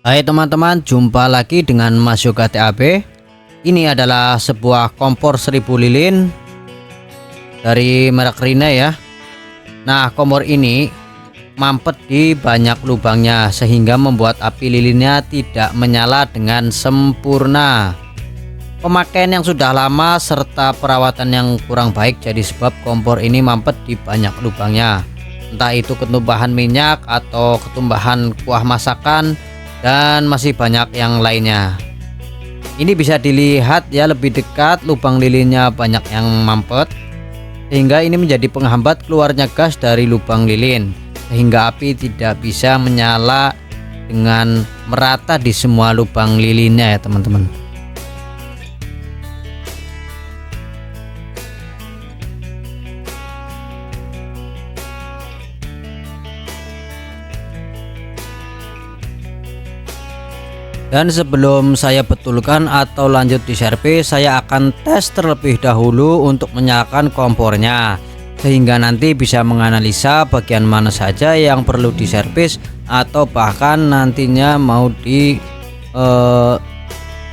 Hai teman-teman, jumpa lagi dengan Mas Yoga TAB. Ini adalah sebuah kompor 1000 lilin dari merek Rina ya. Nah, kompor ini mampet di banyak lubangnya sehingga membuat api lilinnya tidak menyala dengan sempurna. Pemakaian yang sudah lama serta perawatan yang kurang baik jadi sebab kompor ini mampet di banyak lubangnya. Entah itu ketumbahan minyak atau ketumbahan kuah masakan dan masih banyak yang lainnya. Ini bisa dilihat ya lebih dekat, lubang lilinnya banyak yang mampet sehingga ini menjadi penghambat keluarnya gas dari lubang lilin sehingga api tidak bisa menyala dengan merata di semua lubang lilinnya ya teman-teman. Dan sebelum saya betulkan atau lanjut di servis, saya akan tes terlebih dahulu untuk menyalakan kompornya sehingga nanti bisa menganalisa bagian mana saja yang perlu diservis atau bahkan nantinya mau di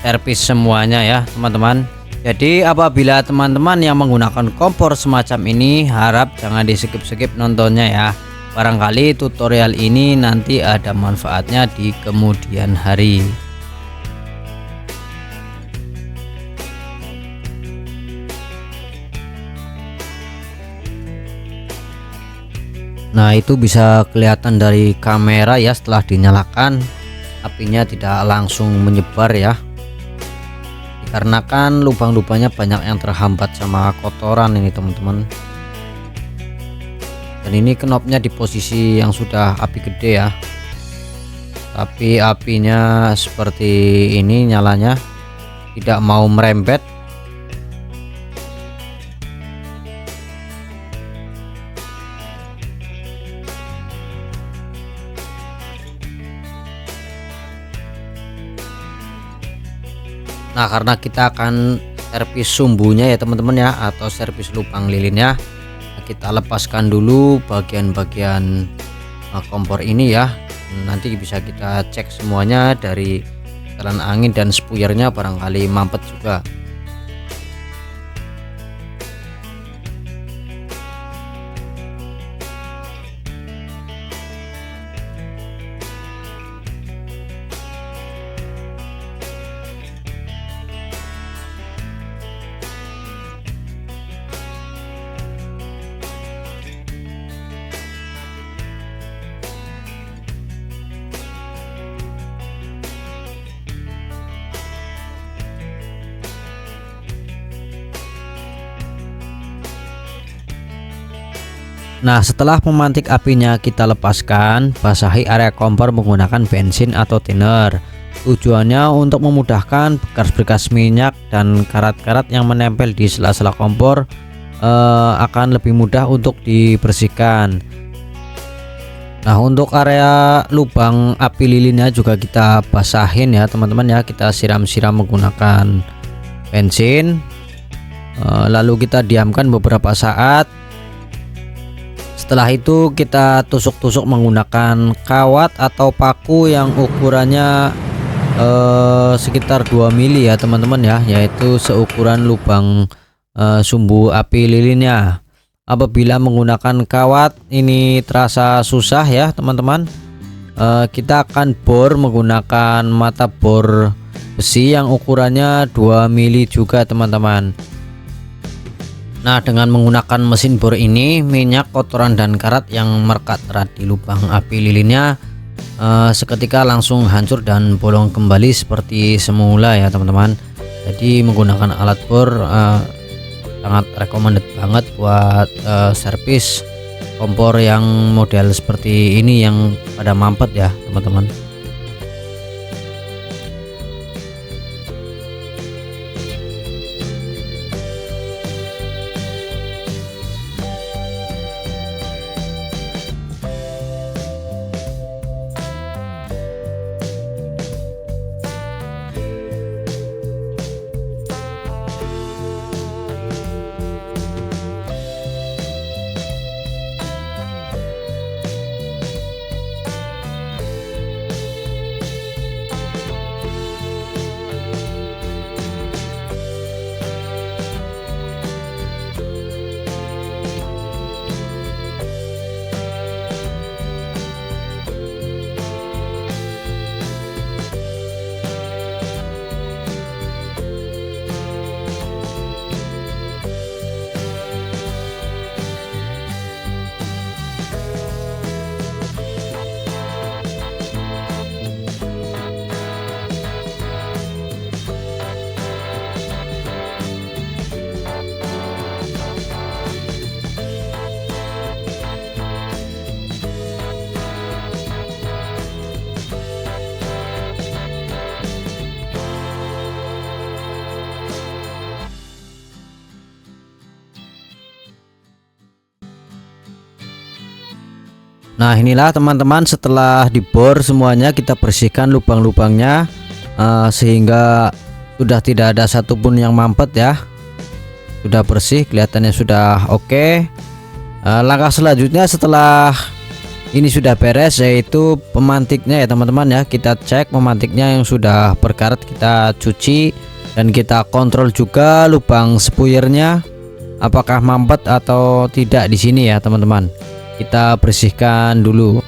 servis semuanya ya teman-teman. Jadi apabila teman-teman yang menggunakan kompor semacam ini, harap jangan di skip-skip nontonnya ya. Barangkali tutorial ini nanti ada manfaatnya di kemudian hari. Nah, itu bisa kelihatan dari kamera ya, setelah dinyalakan apinya tidak langsung menyebar ya, dikarenakan lubang-lubangnya banyak yang terhambat sama kotoran ini teman-teman. Dan ini knopnya di posisi yang sudah api gede ya, tapi apinya seperti ini nyalanya tidak mau merembet. Nah, karena kita akan servis sumbunya ya teman-teman ya, atau servis lubang lilinnya, kita lepaskan dulu bagian-bagian kompor ini ya. Nanti bisa kita cek semuanya dari setelan angin dan spuyernya, barangkali mampet juga. Nah, setelah memantik apinya kita lepaskan, basahi area kompor menggunakan bensin atau thinner. Tujuannya untuk memudahkan bekas-bekas minyak dan karat-karat yang menempel di sela-sela kompor akan lebih mudah untuk dibersihkan. Nah, untuk area lubang api lilinnya juga kita basahin ya teman-teman ya, kita siram-siram menggunakan bensin, lalu kita diamkan beberapa saat. Setelah itu kita tusuk-tusuk menggunakan kawat atau paku yang ukurannya sekitar 2 mili ya teman-teman ya, yaitu seukuran lubang sumbu api lilinnya. Apabila menggunakan kawat ini terasa susah ya teman-teman, kita akan bor menggunakan mata bor besi yang ukurannya 2 mili juga teman-teman. Nah, dengan menggunakan mesin bor ini, minyak, kotoran, dan karat yang merekat erat di lubang api lilinnya seketika langsung hancur dan bolong kembali seperti semula ya teman-teman. Jadi menggunakan alat bor sangat recommended banget buat servis kompor yang model seperti ini yang pada mampet ya teman-teman. Nah inilah teman-teman, setelah dibor semuanya kita bersihkan lubang-lubangnya sehingga sudah tidak ada satupun yang mampet ya. Sudah bersih, kelihatannya sudah oke. Langkah selanjutnya setelah ini sudah beres yaitu pemantiknya ya teman-teman ya. Kita cek pemantiknya yang sudah berkarat, kita cuci dan kita kontrol juga lubang spuyernya apakah mampet atau tidak di sini ya teman-teman. Kita bersihkan dulu.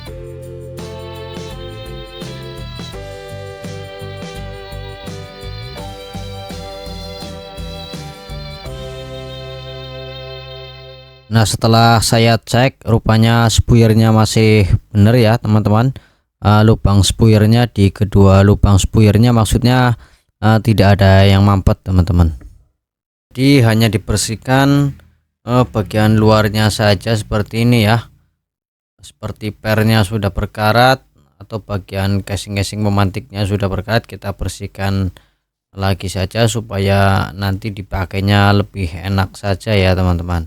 Nah setelah saya cek rupanya spuyernya masih benar ya teman-teman. Lubang spuyernya di kedua lubang spuyernya maksudnya tidak ada yang mampet teman-teman. Jadi hanya dibersihkan bagian luarnya saja seperti ini ya. Seperti pernya sudah berkarat atau bagian casing-casing pemantiknya sudah berkarat, kita bersihkan lagi saja supaya nanti dipakainya lebih enak saja ya teman-teman.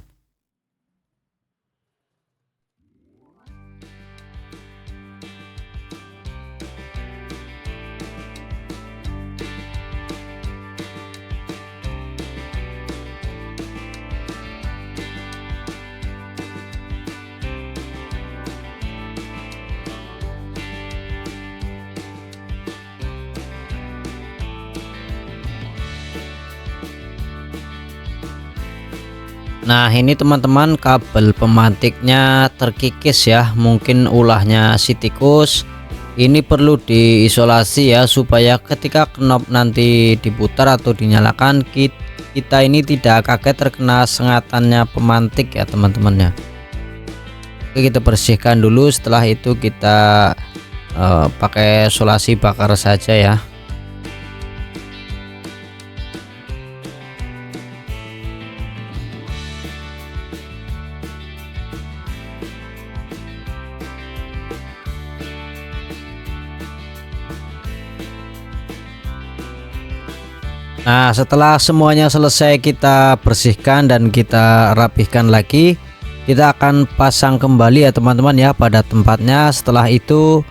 Nah ini teman-teman, kabel pemantiknya terkikis ya, mungkin ulahnya si tikus. Ini perlu diisolasi ya supaya ketika knob nanti diputar atau dinyalakan kita ini tidak kaget terkena sengatannya pemantik ya teman-teman ya. Oke, kita bersihkan dulu, setelah itu kita pakai solasi bakar saja ya. Nah setelah semuanya selesai kita bersihkan dan kita rapihkan lagi, kita akan pasang kembali ya teman-teman ya pada tempatnya. Setelah itu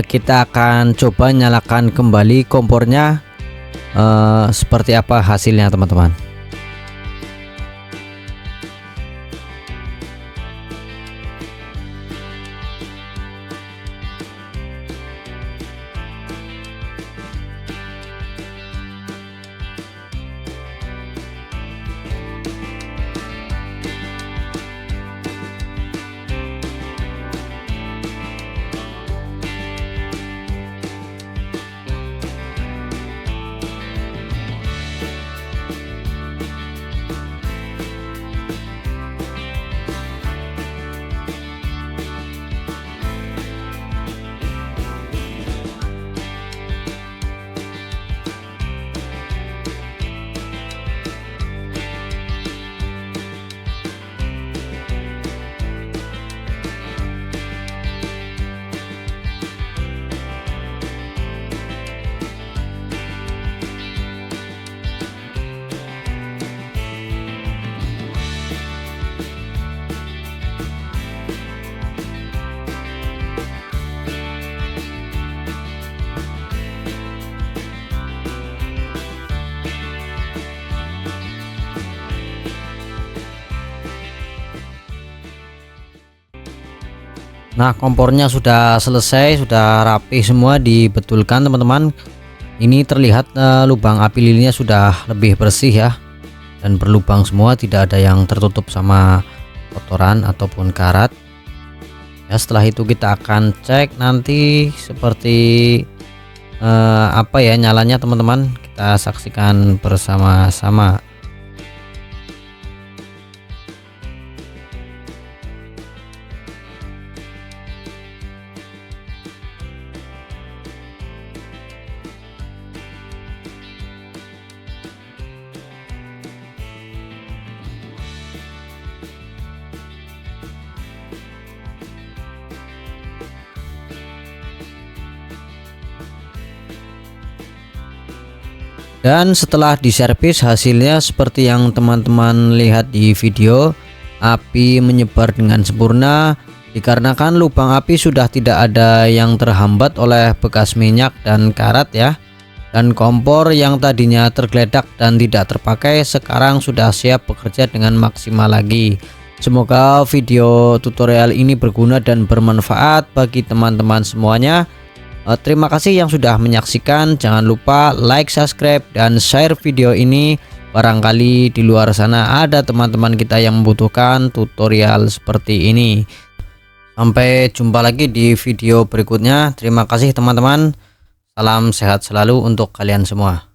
kita akan coba nyalakan kembali kompornya, seperti apa hasilnya teman-teman. Nah kompornya sudah selesai, sudah rapi semua, dibetulkan teman-teman. Ini terlihat lubang api lilinnya sudah lebih bersih ya, dan berlubang semua, tidak ada yang tertutup sama kotoran ataupun karat ya. Setelah itu kita akan cek nanti seperti apa ya nyalanya teman-teman, kita saksikan bersama-sama. Dan setelah diservis hasilnya seperti yang teman-teman lihat di video, api menyebar dengan sempurna, Dikarenakan lubang api sudah tidak ada yang terhambat oleh bekas minyak dan karat ya. Dan kompor yang tadinya tergeledak dan tidak terpakai sekarang sudah siap bekerja dengan maksimal lagi. Semoga video tutorial ini berguna dan bermanfaat bagi teman-teman semuanya. Terima kasih yang sudah menyaksikan. Jangan lupa like, subscribe, dan share video ini. Barangkali di luar sana ada teman-teman kita yang membutuhkan tutorial seperti ini. Sampai jumpa lagi di video berikutnya. Terima kasih teman-teman. Salam sehat selalu untuk kalian semua.